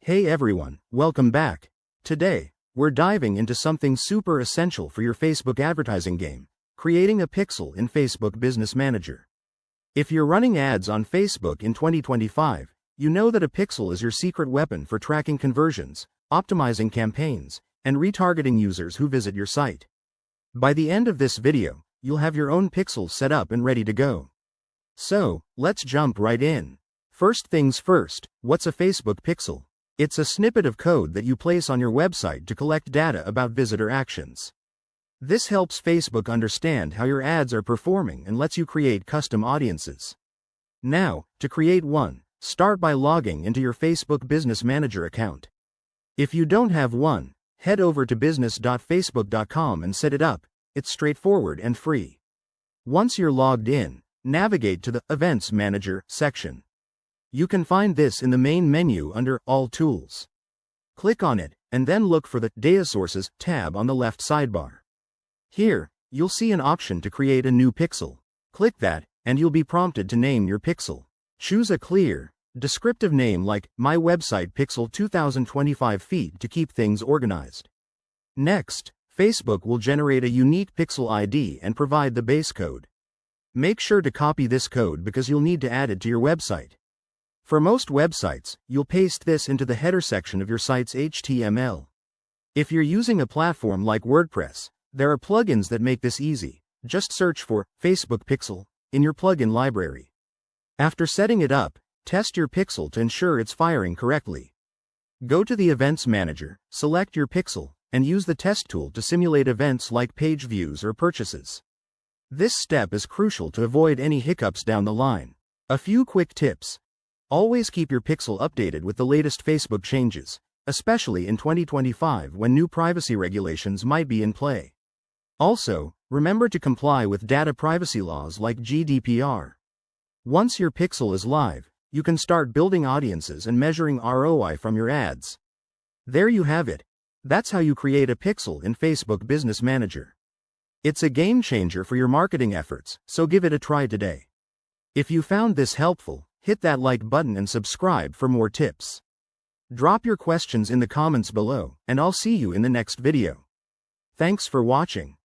Hey everyone, welcome back. Today, we're diving into something super essential for your Facebook advertising game, creating a pixel in Facebook Business Manager. If you're running ads on Facebook in 2025, you know that a pixel is your secret weapon for tracking conversions, optimizing campaigns, and retargeting users who visit your site. By the end of this video, you'll have your own pixel set up and ready to go. So, let's jump right in. First things first, what's a Facebook pixel? It's a snippet of code that you place on your website to collect data about visitor actions. This helps Facebook understand how your ads are performing and lets you create custom audiences. Now, to create one, start by logging into your Facebook Business Manager account. If you don't have one, head over to business.facebook.com and set it up. It's straightforward and free. Once you're logged in, navigate to the Events Manager section. You can find this in the main menu under All Tools. Click on it, and then look for the Data Sources tab on the left sidebar. Here, you'll see an option to create a new pixel. Click that, and you'll be prompted to name your pixel. Choose a clear, descriptive name like My Website Pixel 2025 Feet to keep things organized. Next, Facebook will generate a unique pixel ID and provide the base code. Make sure to copy this code because you'll need to add it to your website. For most websites, you'll paste this into the header section of your site's HTML. If you're using a platform like WordPress, there are plugins that make this easy. Just search for Facebook Pixel in your plugin library. After setting it up, test your pixel to ensure it's firing correctly. Go to the Events Manager, select your pixel, and use the test tool to simulate events like page views or purchases. This step is crucial to avoid any hiccups down the line. A few quick tips. Always keep your pixel updated with the latest Facebook changes, especially in 2025 when new privacy regulations might be in play. Also, remember to comply with data privacy laws like GDPR. Once your pixel is live, you can start building audiences and measuring ROI from your ads. There you have it. That's how you create a pixel in Facebook Business Manager. It's a game changer for your marketing efforts, so give it a try today. If you found this helpful, hit that like button and subscribe for more tips. Drop your questions in the comments below, and I'll see you in the next video. Thanks for watching.